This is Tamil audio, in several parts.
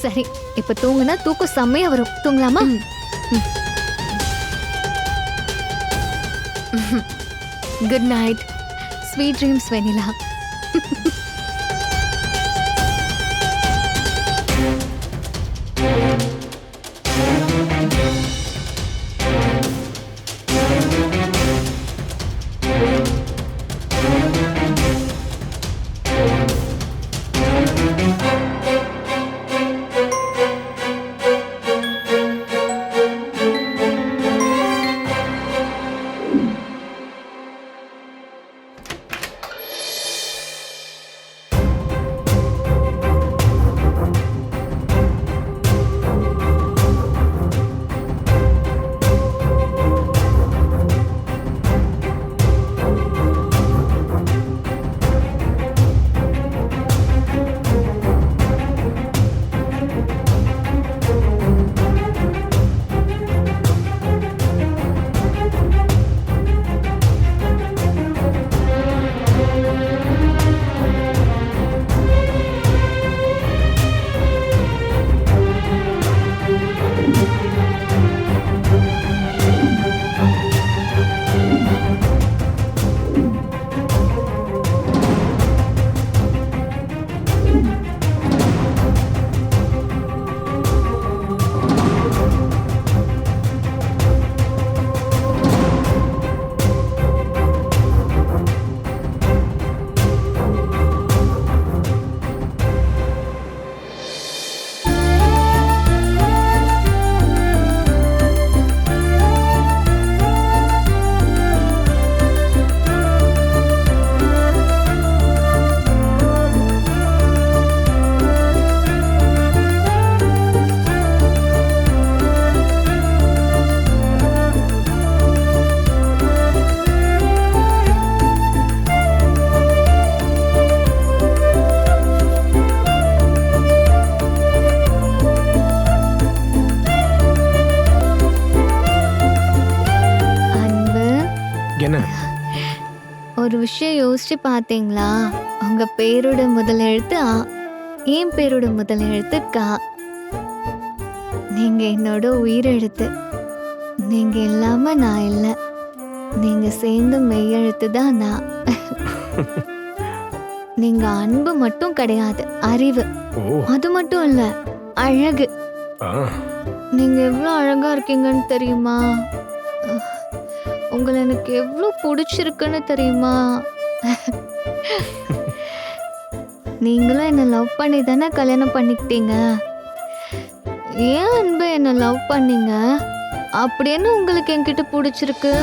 சரி, இப்ப தூங்குனா தூக்கம் செம்மையா வரும். தூங்கலாமா? Good night. ஸ்வீட் ட்ரீம்ஸ் வெனிலா. ஒரு விஷயம் யோசிச்சு பார்த்தீங்களா? உங்க பேரோட முதல் எழுத்து ஆ, என் பேரோட முதல் எழுத்து கா. நீங்க என்னோட உயிரெழுத்து. நீங்க இல்லாம நான் இல்லை. நீங்க சேர்ந்த மெய்யெழுத்து தான் நான். நீங்க அன்பு மட்டும் கிடையாது, அறிவு. அது மட்டும் இல்ல, அழகு. நீங்க எவ்வளவு அழகா இருக்கீங்கன்னு தெரியுமா? உங்களை எனக்கு எவ்வளவு பிடிச்சிருக்குன்னு தெரியுமா? நீங்களும் என்ன லவ் பண்ணி தானே கல்யாணம் பண்ணிக்கிட்டீங்க. ஏன் அன்பு என்ன லவ் பண்ணீங்க? அப்படின்னு உங்களுக்கு என்கிட்ட பிடிச்சிருக்கு.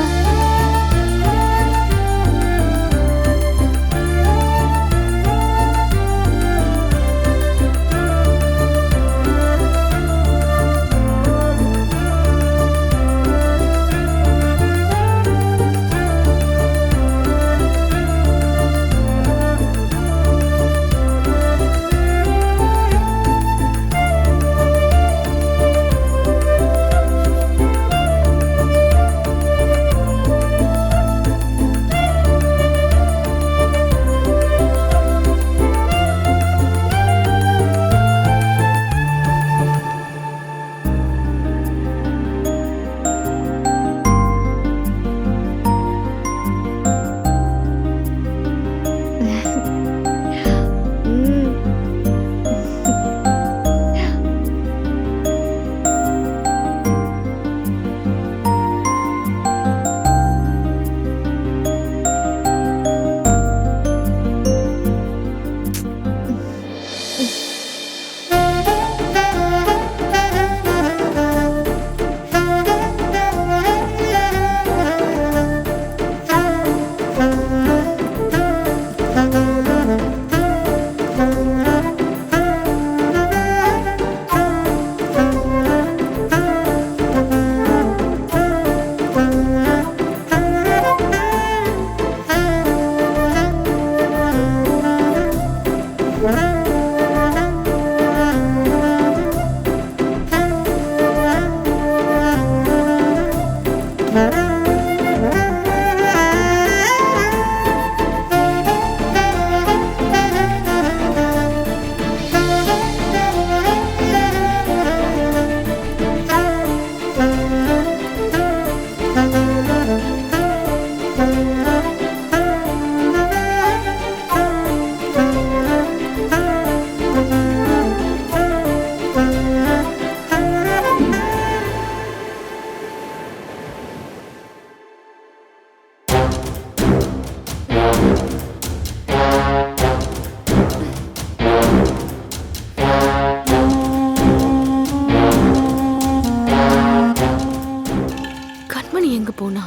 போனா?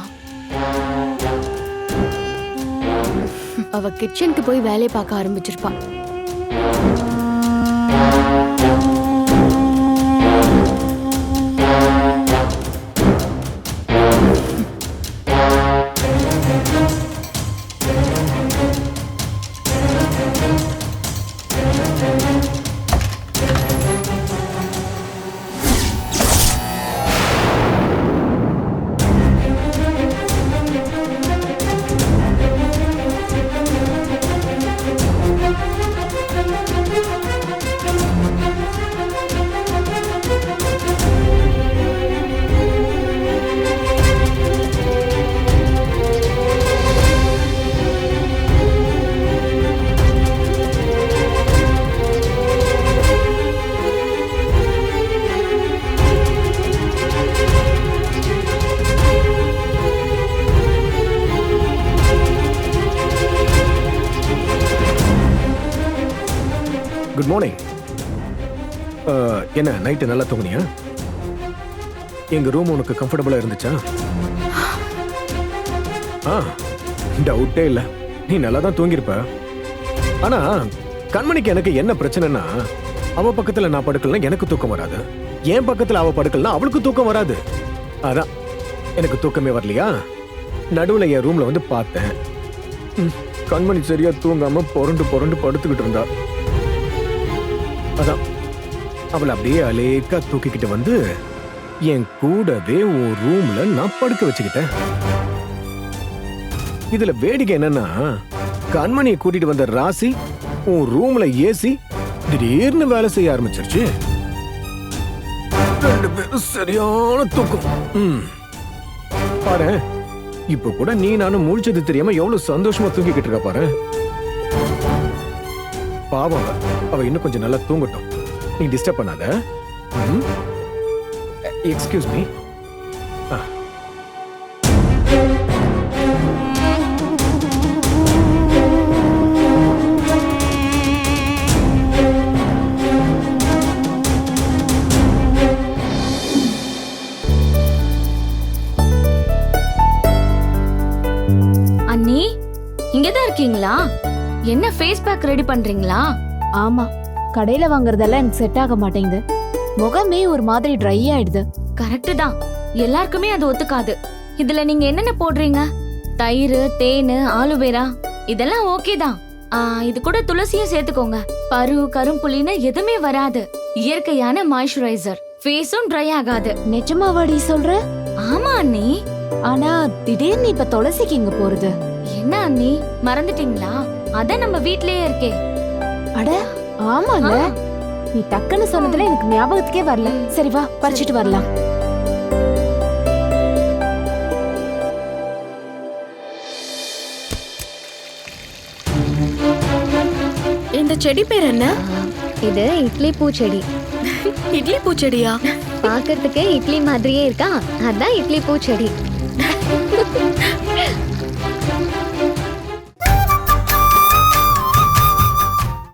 அவ கிச்சனுக்கு போய் வேலையை பார்க்க ஆரம்பிச்சிருப்பா. Good morning. என்ன நைட்டு நல்லா தூங்குனியா? எங்க ரூம் உனக்கு கம்ஃபர்டபுளா இருந்துச்சா? டவுட்டே இல்ல, நீ நல்லா தான் தூங்கிருப்ப. ஆனா கண்மணிக்கு எனக்கு என்ன பிரச்சனைனா, அவ பக்கத்துல நான் படுக்கலன்னா எனக்கு தூக்கம் வராது, என் பக்கத்துல அவ படுக்கலன்னா அவளுக்கு தூக்கம் வராது. அதான் எனக்கு தூக்கமே வரலையா. நடுவுல என் ரூம்ல வந்து பார்த்தேன், கண்மணி சரியா தூங்காம புரண்டு புரண்டு படுத்துக்கிட்டு இருந்தா. அதான் அவளை அப்படியே அலேக்கா தூக்கிக்கிட்டு வந்து என் கூடவே உன் ரூம்ல நான் படுக்க வச்சுக்கிட்டேன். இதுல வேடிக்கை என்னன்னா, கண்மணியை கூட்டிட்டு வந்த ராசி உன் ரூம்ல ஏசி திடீர்னு வேலை செய்ய ஆரம்பிச்சிருச்சு. ரெண்டு பேரும் சரியான தூக்கம். பாரு, இப்ப கூட நீ நானும் முழிச்சது தெரியாம எவ்வளவு சந்தோஷமா தூங்கிக்கிட்டு இருக்க பாரு. பாவம், அவ இன்னும் கொஞ்சம் நல்லா தூங்கட்டும், நீ டிஸ்டர்ப் பண்ணாத. Excuse me. அண்ணி, இங்கதான் இருக்கீங்களா? என்ன ஃபேஸ் பேக் ரெடி பண்றீங்களா? ஆமா, கடையில வாங்குறதெல்லாம் எனக்கு செட் ஆக மாட்டேங்குது. முகமே ஒரு மாதிரி ட்ரை ஆயிடுது. கரெக்ட் தான், எல்லாருக்குமே அது ஒத்துக்காது. இதுல நீங்க என்னென்ன போடுறீங்க? தயிர், தேன், ஆலுவேரா இதெல்லாம் ஓகே தான். இது கூட துளசியும் சேர்த்துக்கோங்க. பரு, கரும்புள்ளின்னு எதுவுமே வராது. இயற்கையான மாய்ஸ்சரைசர், ஃபேஸும் ட்ரை ஆகாது. நிஜமாவாடி சொல்ற? ஆமா அண்ணி. ஆனா திடீர்னு இப்ப துளசிக்கு இங்க போறது என்ன அண்ணி, மறந்துட்டீங்களா? அதான் நம்ம வீட்லயே இருக்கே. அட ஆமால, நீ டக்குன்னு சொன்னதுல எனக்கு ஞாபகத்துக்கே வரல. சரி வா, பறிச்சிட்டு வரலாம். இந்த செடி பேர் என்ன? இது இட்லி பூச்செடி. இட்லி பூச்செடியா? பாக்கிறதுக்கே இட்லி மாதிரியே இருக்கா, அதான் இட்லி பூச்செடி.